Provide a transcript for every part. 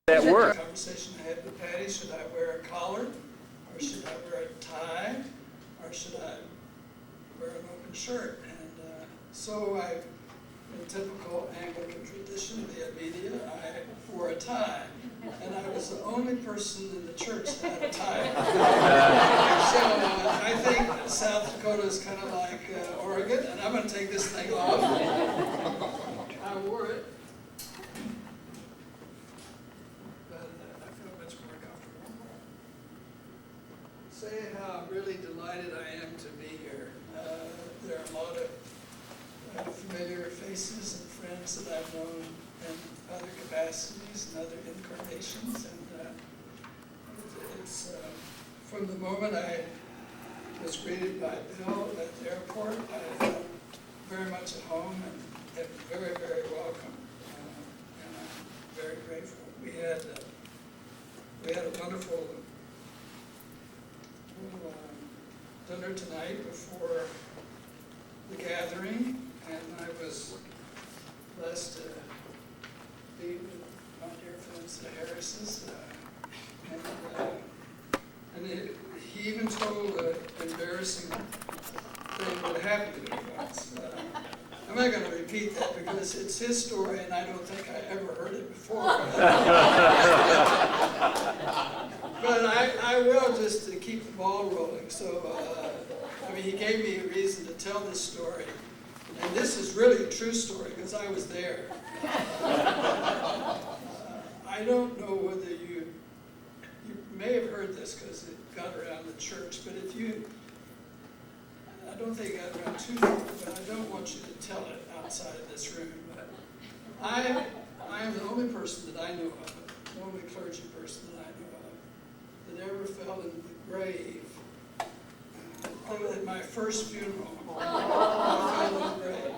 At work. The conversation I had with Patty, should I wear a collar, or should I wear a tie, or should I wear an open shirt? And so I, in typical Anglican tradition, the media, I wore a tie. And I was the only person in the church that had a tie. So I think that South Dakota is kind of like Oregon, and I'm going to take this thing off. I wore it. Say how really delighted I am to be here. There are a lot of familiar faces and friends that I've known in other capacities and other incarnations, and it's from the moment I was greeted by Bill at the airport, I felt very much at home and very, very welcome, and I'm very grateful. We had a wonderful dinner tonight before the gathering, and I was blessed to be with my dear friends, the Harrises, and he even told an embarrassing thing that happened to me once. I'm not going to repeat that because it's his story, and I don't think I ever heard it before. But I will, just to keep the ball rolling. So, I mean, he gave me a reason to tell this story. And this is really a true story because I was there. I don't know whether you may have heard this because it got around the church, but I don't think it got around too far, but I don't want you to tell it outside of this room. But I am the only person that I know of, the only clergy person that I know of, that ever fell into the grave. At my first funeral, I fell in the grave.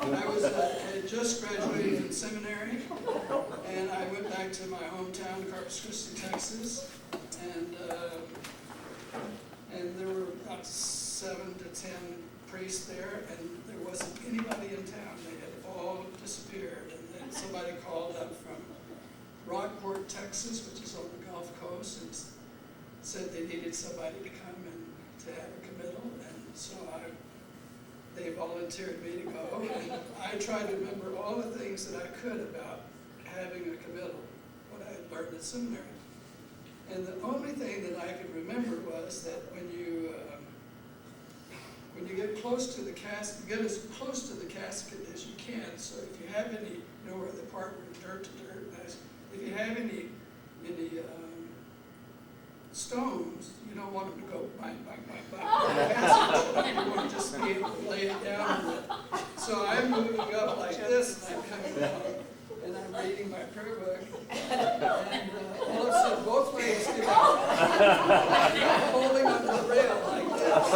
I had just graduated from seminary, and I went back to my hometown, Corpus Christi, Texas, and there were about 7 to 10 priests there, and there wasn't anybody in town. They had all disappeared, and then somebody called up from Rockport, Texas, which is on the Gulf Coast, and said they needed somebody to come and to have a committal, and so they volunteered me to go, and I tried to remember all the things that I could about having a committal, what I had learned at seminary. And the only thing that I could remember was that when you get close to the casket, get as close to the casket as you can. So if you have any, where the part where dirt to dirt, if you have any stones, you don't want them to go bang, bang, bang, bang. You want to just be able to lay it down. So I'm moving up like this, and I'm coming down, and I'm reading my prayer book, and all of a sudden both legs get out. I'm holding onto the rail like this.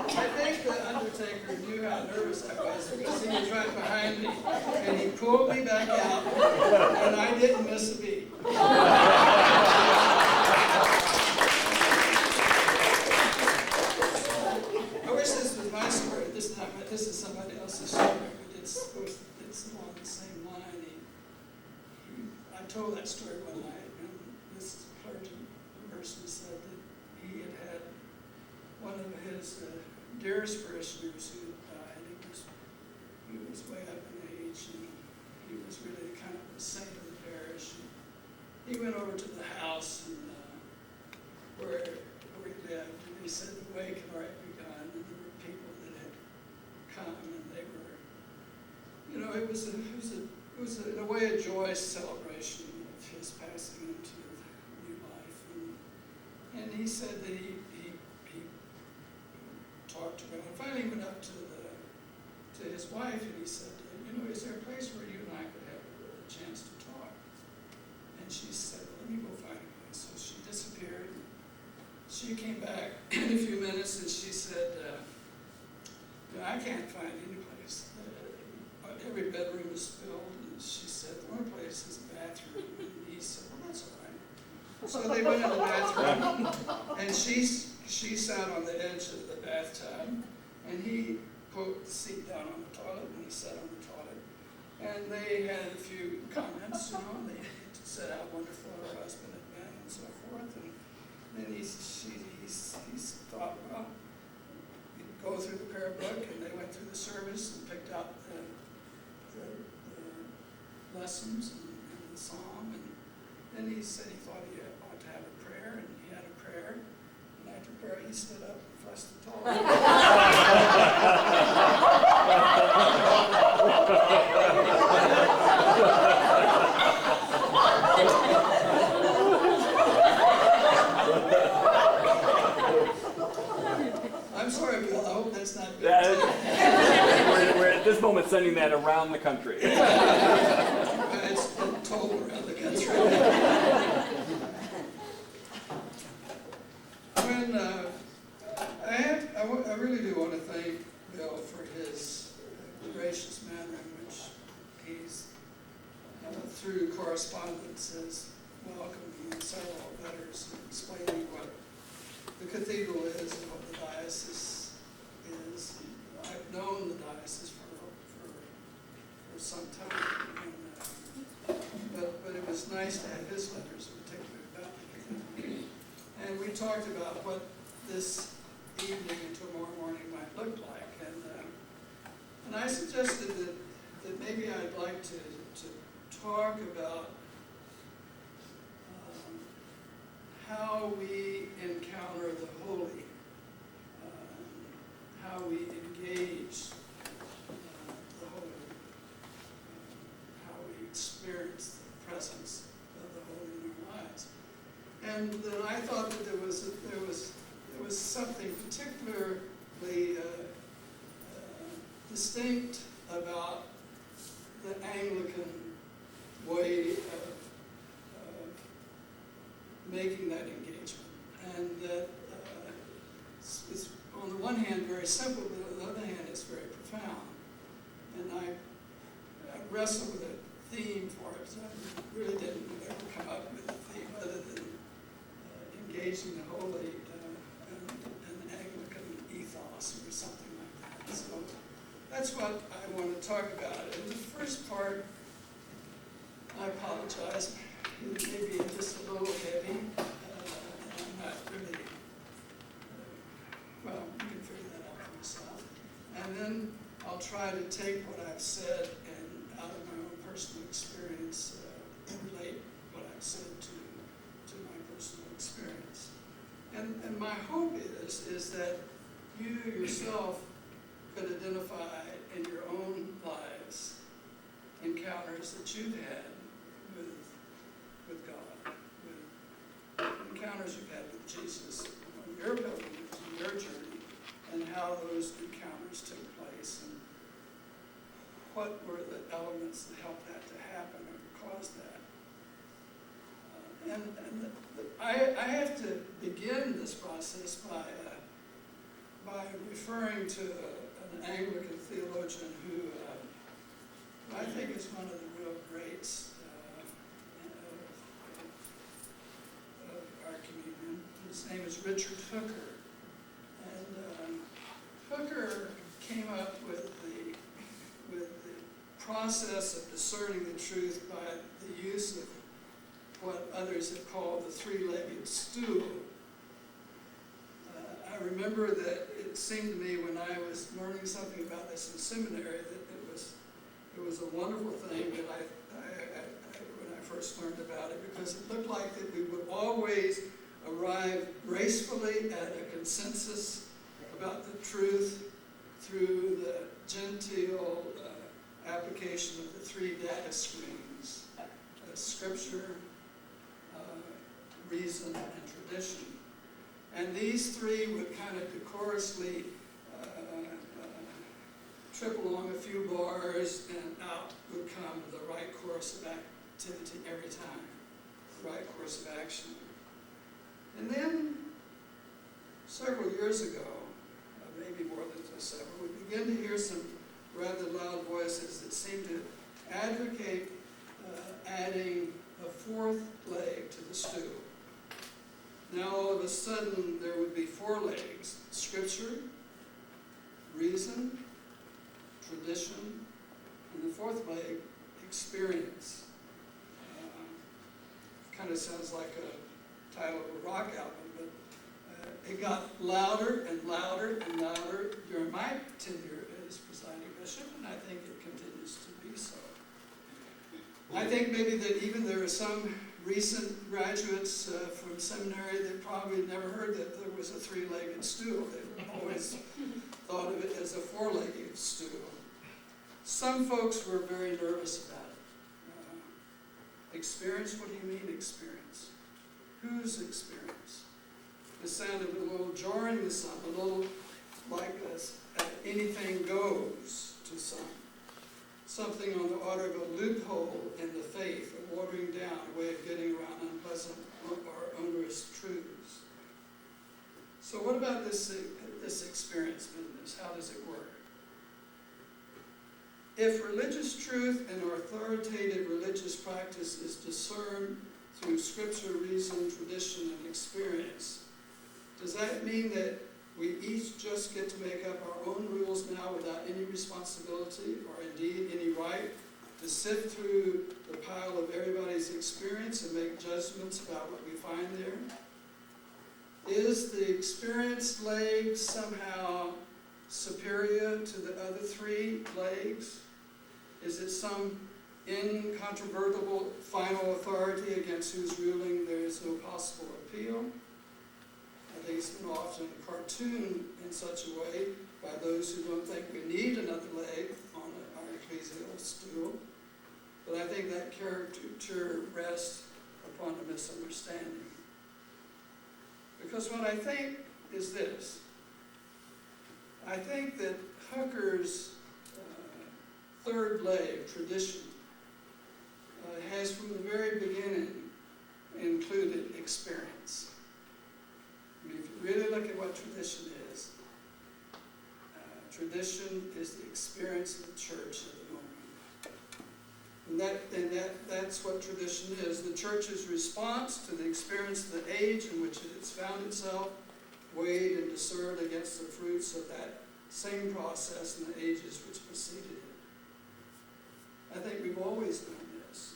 And I think the undertaker knew how nervous I was because he was right behind me, and he pulled me back out, and I didn't miss a beat. I wish this was my story. This is somebody else's story, but it's along the same line. I told that story one night, and this clergy person said that he had one of his dearest parishioners who died. He was way up in age, and he was really kind of a saint of the parish. And he went over to the house and where he lived, and he said the wake had already begun, and there were people that had come, and they were, it was in a way a joyous celebration of his passing into new life. And he said that he talked around. Finally went up to his wife, and he said, is there a place where you and I could have a chance to talk? And she said, let me go find a place. So she disappeared. She came back in a few minutes, and she said, I can't find any place. Every bedroom is filled. And she said, the only place is the bathroom. And he said, well, that's all right. So they went in the bathroom, and she sat on the edge of the bathtub, and he put the seat down on the toilet, and he sat on the toilet. And they had a few comments, and they said how wonderful her husband had been and so forth. And then he thought, well, he'd go through the prayer book, and they went through the service and picked out the lessons and the psalm. And then he said he thought he ought to have a prayer, and he had a prayer. And after prayer, he stood up and fussed the toilet. I'm sorry, Bill, I hope that's not good. We're at this moment sending that around the country. It's been told around the country. I really do want to thank Bill for his gracious manner in which he's, through correspondence, has welcomed me in several letters explaining what the cathedral is and what the diocese is. I've known the diocese for some time, but it was nice to have his letters, particularly about the cathedral. And we talked about what this evening and tomorrow morning might look like, and I suggested that maybe I'd like to talk about how we encounter the holy, how we engage the holy, how we experience the presence of the holy in our lives. And that I thought that there was something particularly distinct about the Anglican way of making that engagement. And that it's on the one hand very simple, but on the other hand it's very profound. And I wrestled with a theme for it, so I really didn't ever come up with a theme other than engaging the holy and Anglican ethos or something like that. So that's what I want to talk about. In the first part, I apologize, it may be just a little heavy, and I'm not really, well, you can figure that out for yourself. And then I'll try to take what I've said and out of my own personal experience, and relate what I've said to my personal experience. And my hope is that you yourself could identify in your own lives encounters that you've had with God, with encounters you've had with Jesus on your pilgrimage, on your journey, and how those encounters took place, and what were the elements that helped that to happen or caused that. I have to begin this process by referring to an Anglican theologian who I think is one of the real greats of our communion. His name is Richard Hooker. And Hooker came up with the process of discerning the truth by the use of what others have called the three-legged stool. I remember that it seemed to me when I was learning something about this in seminary that it was a wonderful thing that when I first learned about it, because it looked like that we would always arrive gracefully at a consensus about the truth through the genteel application of the three data screens: Scripture, reason, and tradition. And these three would kind of decorously trip along a few bars, and out would come the right course of activity every time, the right course of action. And then, several years ago, maybe more than several, we began to hear some rather loud voices that seemed to advocate adding a fourth leg to the stool. Now all of a sudden there would be four legs: Scripture, reason, tradition, and the fourth leg experience. Kind of sounds like a title of a rock album, but it got louder and louder and louder during my tenure as presiding bishop, and I think it continues to be so. I think maybe that even there are some recent graduates from seminary that probably never heard that there was a three-legged stool. They've always thought of it as a four-legged stool. Some folks were very nervous about it. Experience? What do you mean experience? Whose experience? It sounded a little jarring to some, a little like anything goes to some. Something on the order of a loophole in the faith, a watering down, a way of getting around unpleasant or onerous truths. So what about this experience business? How does it work? If religious truth and authoritative religious practice is discerned through scripture, reason, tradition, and experience, does that mean that we each just get to make up our own rules now without any responsibility or indeed any right to sift through the pile of everybody's experience and make judgments about what we find there? Is the experienced leg somehow superior to the other three legs? Is it some incontrovertible final authority against whose ruling there is no possible appeal? I think it's been often cartooned in such a way by those who don't think we need another leg on our ecclesial stool. But I think that caricature rests upon a misunderstanding. Because what I think is this. I think that Hooker's third leg, tradition, has from the very beginning included experience. I mean, if you really look at what tradition is the experience of the church at the moment. And that's what tradition is. The church's response to the experience of the age in which it has found itself, weighed and discerned against the fruits of that same process in the ages which preceded it. I think we've always done this.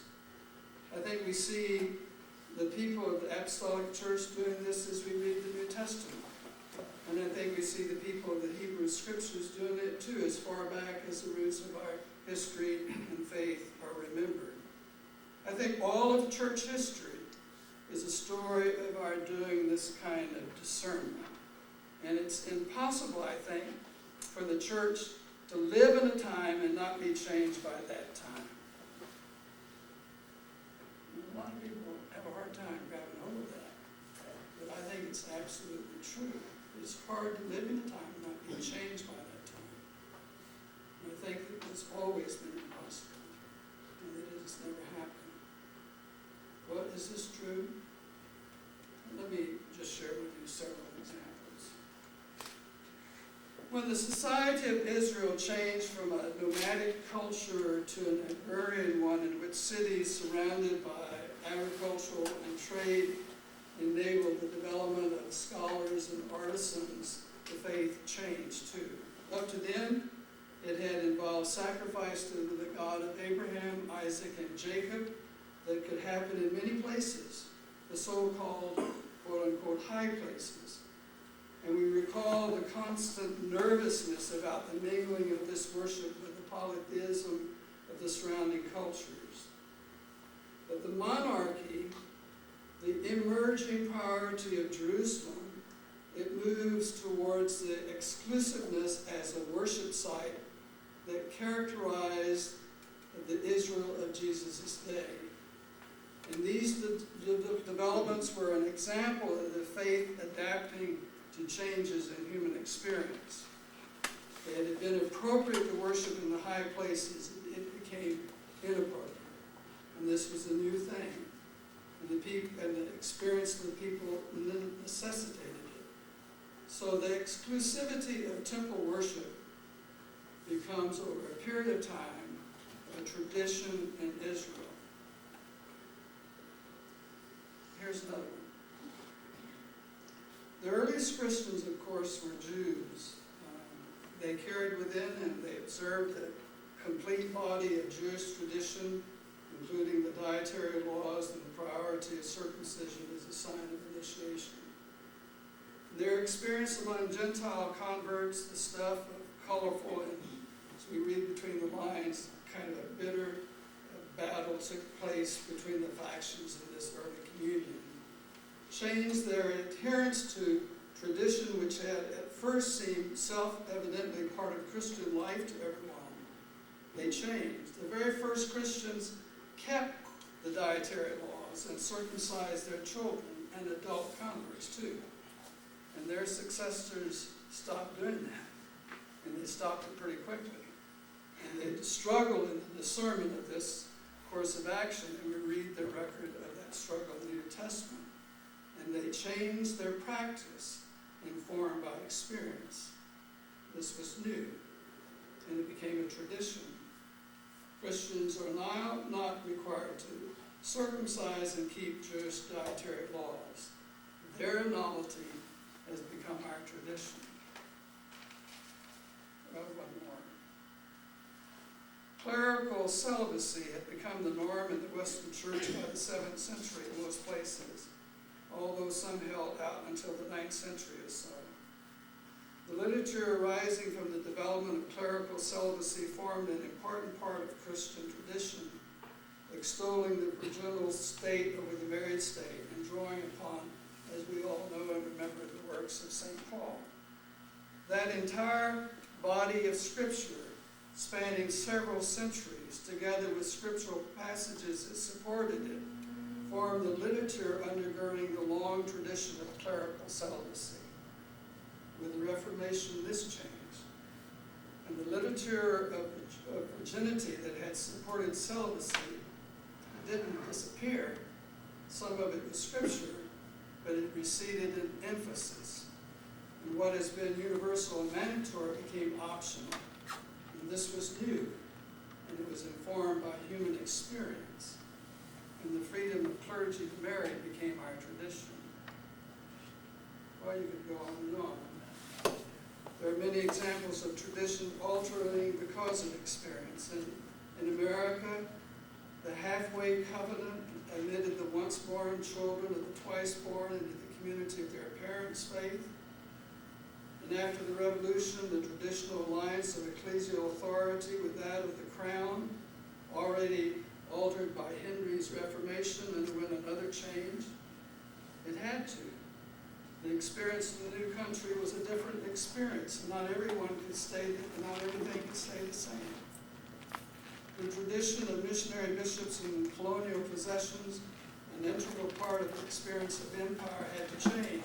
I think we see the people of the Apostolic Church doing this as we read the New Testament. And I think we see the people of the Hebrew Scriptures doing it too, as far back as the roots of our history and faith are remembered. I think all of church history is a story of our doing this kind of discernment. And it's impossible, I think, for the church to live in a time and not be changed by that time. A lot of people have a hard time grabbing hold of that. But I think it's absolutely true. It's hard to live in a time and not be changed by that time. And I think that it's always been impossible. And that it has never happened. What is this true? Let me just share with you several examples. When the society of Israel changed from a nomadic culture to an agrarian one in which cities surrounded by agricultural and trade enabled the development of scholars and artisans, the faith changed too. Up to then, it had involved sacrifice to the God of Abraham, Isaac, and Jacob that could happen in many places, the so-called quote-unquote high places. And we recall the constant nervousness about the mingling of this worship with the polytheism of the surrounding cultures. But the monarchy, the emerging priority of Jerusalem, it moves towards the exclusiveness as a worship site that characterized the Israel of Jesus' day. And these developments were an example of the faith adapting to changes in human experience. It had been appropriate to worship in the high places. It became inappropriate. And this was a new thing. And the experience of the people necessitated it. So the exclusivity of temple worship becomes, over a period of time, a tradition in Israel. Here's another one. The earliest Christians, of course, were Jews. They carried within and they observed the complete body of Jewish tradition, including the dietary laws and the priority of circumcision as a sign of initiation. Their experience among Gentile converts, the stuff of colorful and, as we read between the lines, kind of a bitter battle took place between the factions in this early communion, changed their adherence to tradition which had at first seemed self-evidently part of Christian life to everyone. They changed. The very first Christians kept the dietary laws and circumcised their children and adult converts too. And their successors stopped doing that. And they stopped it pretty quickly. And they struggled in the discernment of this course of action, and we read the record of that struggle in the New Testament. And they changed their practice, informed by experience. This was new, and it became a tradition. Christians are now not required to circumcise and keep Jewish dietary laws. Their novelty has become our tradition. One more. Clerical celibacy had become the norm in the Western Church by the 7th century in most places, although some held out until the 9th century or so. The literature arising from the development of clerical celibacy formed an important part of Christian tradition, extolling the virginal state over the married state and drawing upon, as we all know and remember, the works of St. Paul. That entire body of Scripture, spanning several centuries, together with scriptural passages that supported it, formed the literature undergirding the long tradition of clerical celibacy. With the Reformation, this changed. And the literature of virginity that had supported celibacy didn't disappear. Some of it was scripture, but it receded in emphasis. And what has been universal and mandatory became optional. And this was new, and it was informed by human experience. And the freedom of clergy to marry became our tradition. Well, you could go on and on. There are many examples of tradition altering because of experience. In America, the halfway covenant admitted the once-born children of the twice-born into the community of their parents' faith. And after the Revolution, the traditional alliance of ecclesial authority with that of the crown, already altered by Henry's Reformation, underwent another change. It had to. The experience in the new country was a different experience. Not everyone could not everything could stay the same. The tradition of missionary bishops in colonial possessions, an integral part of the experience of empire, had to change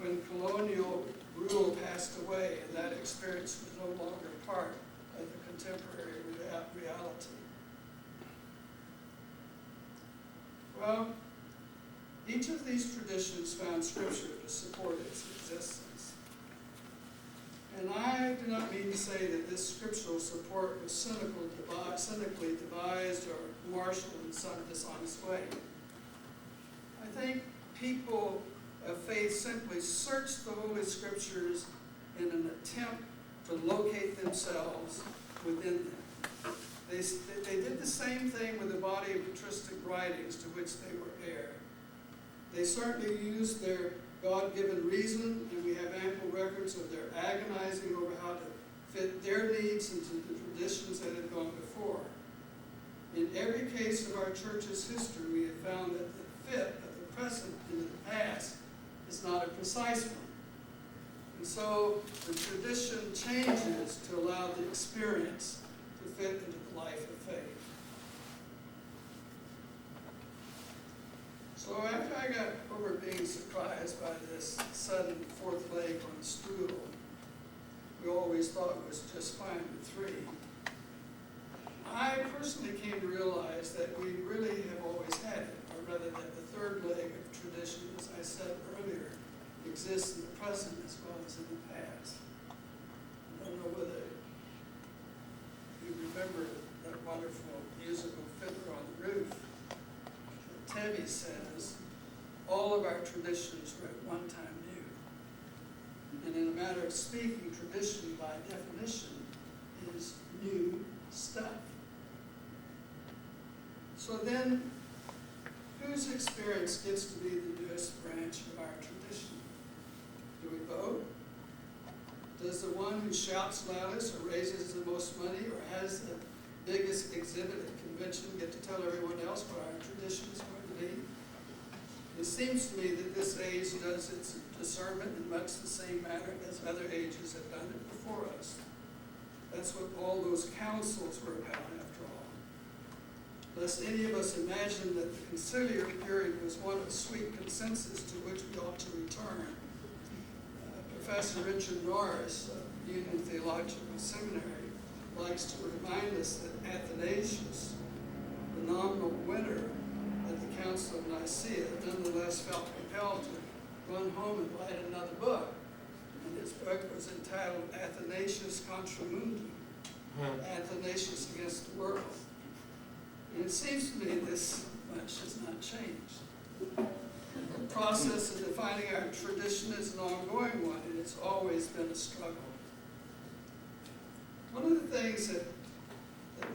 when colonial rule passed away, and that experience was no longer part of the contemporary reality. Well, each of these traditions found scripture to support its existence. And I do not mean to say that this scriptural support was cynically devised or marshaled in some dishonest way. I think people of faith simply searched the Holy Scriptures in an attempt to locate themselves within them. They did the same thing with the body of patristic writings to which they were heir. They certainly used their God-given reason, and we have ample records of their agonizing over how to fit their needs into the traditions that had gone before. In every case of our church's history, we have found that the fit of the present into the past is not a precise one. And so the tradition changes to allow the experience to fit into the life of faith. So after I got over being surprised by this sudden fourth leg on the stool, we always thought it was just fine with 3. I personally came to realize that we really have always had it, or rather that the third leg of tradition, as I said earlier, exists in the present as well as in the past. I don't know whether you remember that wonderful musical Fiddler on the Roof. Tevye says, all of our traditions were at one time new. And in a matter of speaking, tradition by definition is new stuff. stuff. So then, whose experience gets to be the newest branch of our tradition? Do we vote? Does the one who shouts loudest or raises the most money or has the biggest exhibit at convention get to tell everyone else what our tradition is going to be? It seems to me that this age does its discernment in much the same manner as other ages have done it before us. That's what all those councils were about, after all. Lest any of us imagine that the conciliar period was one of sweet consensus to which we ought to return. Professor Richard Norris of Union Theological Seminary likes to remind us that Athanasius, the nominal winner at the Council of Nicaea, nonetheless felt compelled to run home and write another book. And his book was entitled Athanasius Contra Mundum, Athanasius Against the World. And it seems to me this much has not changed. The process of defining our tradition is an ongoing one, and it's always been a struggle. One of the things that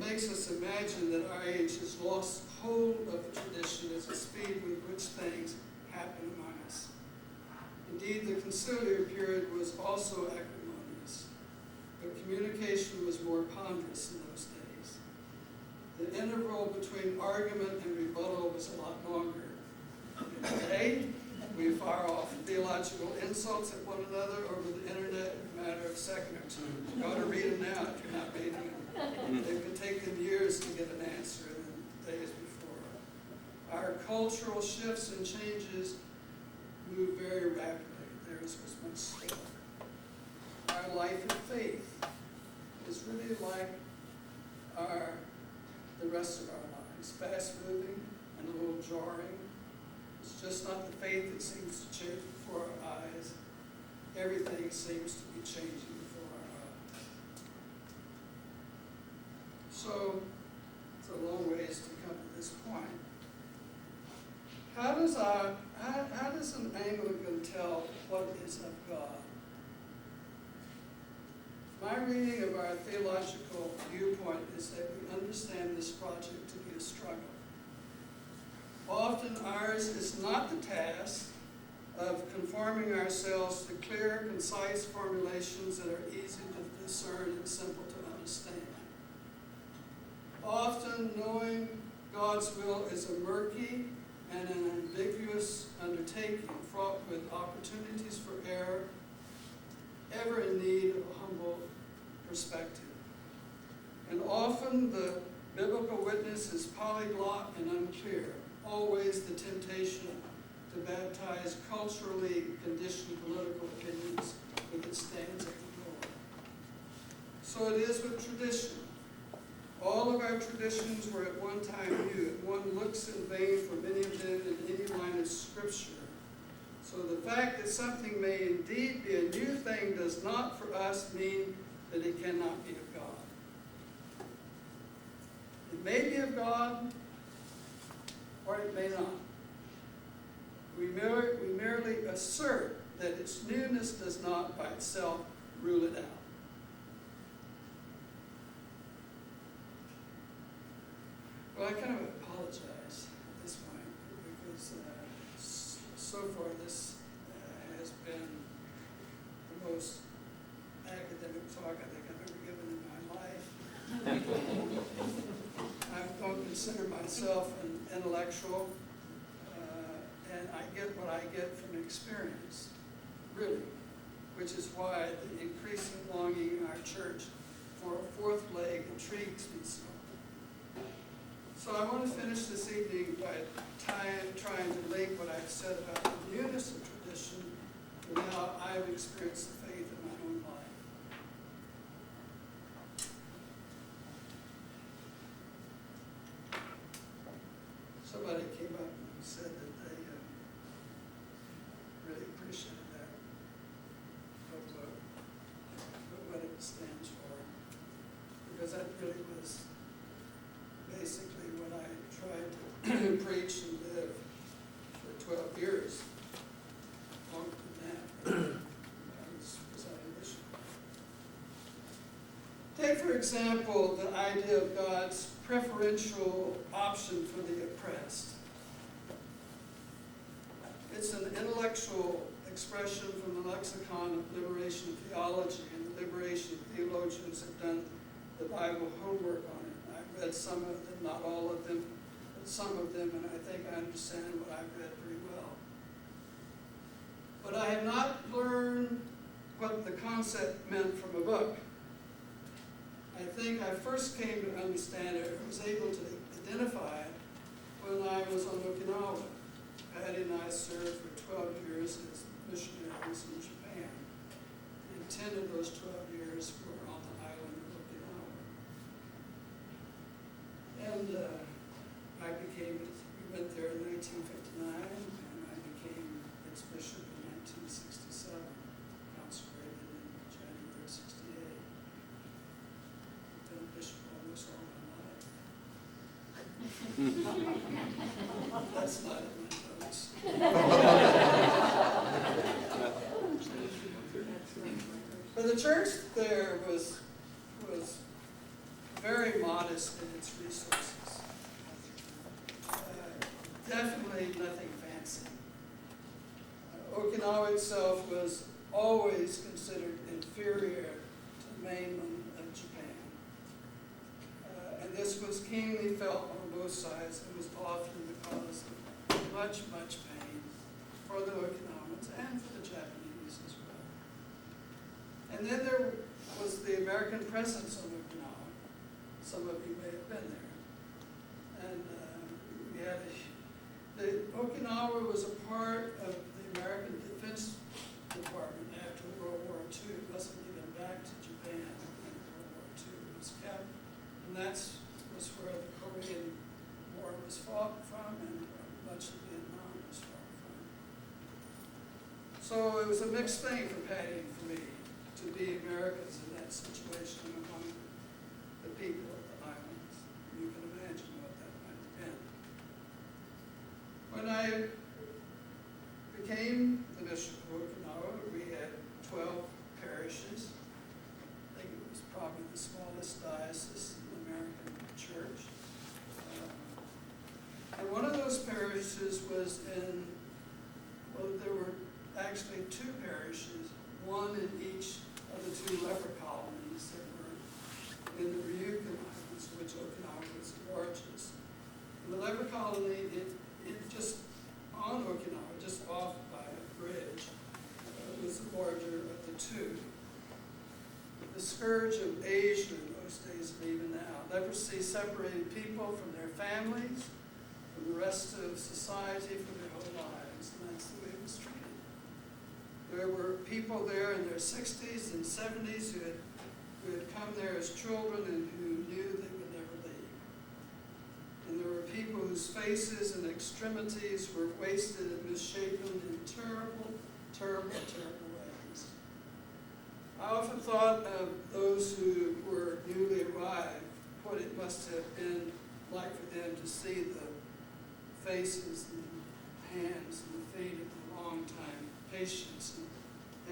makes us imagine that our age has lost hold of the tradition is the speed with which things happen among us. Indeed, the conciliar period was also acrimonious, but communication was more ponderous in those days. The interval between argument and rebuttal was a lot longer. Today, we fire off theological insults at one another over the internet in a matter of a second or two. You ought to read them now if you're not reading them. It can take them years to get an answer than days before. Our cultural shifts and changes move very rapidly. Theirs was much slower. Our life of faith is really like the rest of our lives, fast-moving and a little jarring. It's just not the faith that seems to change before our eyes. Everything seems to be changing before our eyes. So, it's a long ways to come to this point. How does an Anglican tell what is of God? My reading of our theological viewpoint is that we understand this project to be a struggle. Often ours is not the task of conforming ourselves to clear, concise formulations that are easy to discern and simple to understand. Often knowing God's will is a murky and an ambiguous undertaking fraught with opportunities for error, ever in need of a humble perspective. And often the biblical witness is polyglot and unclear. Always the temptation to baptize culturally conditioned political opinions with it stands at the door. So it is with tradition. All of our traditions were at one time new. One looks in vain for many of them in any line of Scripture. So the fact that something may indeed be a new thing does not for us mean that it cannot be of God. It may be of God, or it may not. We merely assert that its newness does not by itself rule it out. Well, I kind of apologize at this point because so far this has been the most academic talk I think I've ever given in my life. I don't consider myself an intellectual, and I get what I get from experience, really, which is why the increasing longing in our church for a fourth leg intrigues me so. So I want to finish this evening by trying to link what I've said about the newness of tradition with how I've experienced the faith in my own life. Somebody came up and said that they really appreciated that book, what it stands for, because that really was basically what I tried to preach and live for 12 years, longer than that. I was presiding bishop. Take, for example, the idea of God's preferential option for the oppressed. It's an intellectual expression from the lexicon of liberation theology, and the liberation theologians have done the Bible homework on it. I've read some of them, not all of them, but some of them, and I think I understand what I've read pretty well. But I have not learned what the concept meant from a book. I think I first came to understand it, or was able to identify it, when I was on Okinawa. Patty and I served for 12 years as missionaries in Japan. And 10 of those 12 years were on the island of Okinawa. And I became, we went there in 1959, and I became its bishop in 1967, consecrated in January of 68. Been a bishop almost all my life. That's not in my notes. But the church there was very modest in its resources. Definitely nothing fancy. Okinawa itself was always considered inferior to the mainland of Japan. And this was keenly felt on both sides. It was often the cause of much, much pain for the Okinawans and for the Japanese as well. And then there was the American presence on Okinawa. Some of you may have been there. And we had Okinawa was a part of the American Defense Department after World War II. It wasn't given back to Japan in World War II. It was kept, and that was where the Korean War was fought from, and much of Vietnam was fought from. So it was a mixed thing for Patty and for me to be Americans in that situation among the people of the islands. You can imagine what that might have been. When I became the Bishop of Okinawa, we had 12 parishes. I think it was probably the smallest diocese in the American church. And one of those parishes was in, well, there were actually 2 parishes, one in each of the 2 leper colonies that were in the Ryukyu Islands, which Okinawa was the largest. And the leper colony, it just on Okinawa, just off by a bridge, was the larger of the 2. The scourge of Asia in those days, and even now. Leprosy separated people from their families, from the rest of society, for their whole lives, and that's the way it was treated. There were people there in their 60s and 70s who had come there as children and who knew they would never leave. And there were people whose faces and extremities were wasted and misshapen in terrible, terrible, terrible ways. I often thought of those who were newly arrived, what it must have been like for them to see the faces and the hands and the feet of the long-time patients and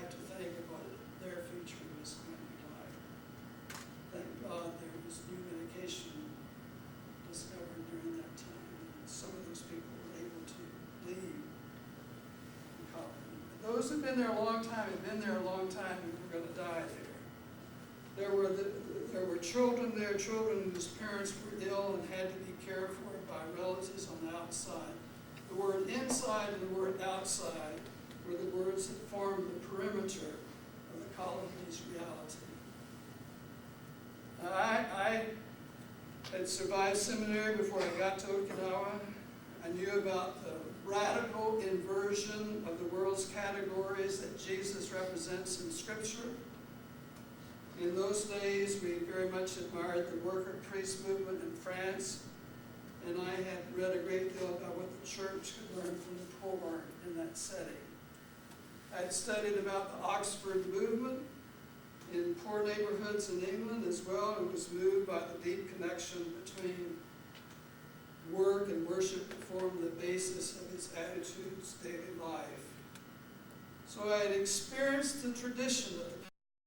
have to think of what their future was going to be like. Thank God there was new medication discovered during that time. And some of those people were able to leave the colony. But those who've been there a long time have been there a long time and were going to die there. There were children there, children whose parents were ill and had to be cared for by relatives on the outside. The word inside and the word outside were the words that formed the perimeter of the colony's reality. I had survived seminary before I got to Okinawa. I knew about the radical inversion of the world's categories that Jesus represents in Scripture. In those days, we very much admired the worker-priest movement in France, and I had read a great deal about what the church could learn from the poor in that setting. I had studied about the Oxford movement in poor neighborhoods in England as well, and was moved by the deep connection between work and worship that formed the basis of his attitudes, daily life. So I had experienced the tradition of the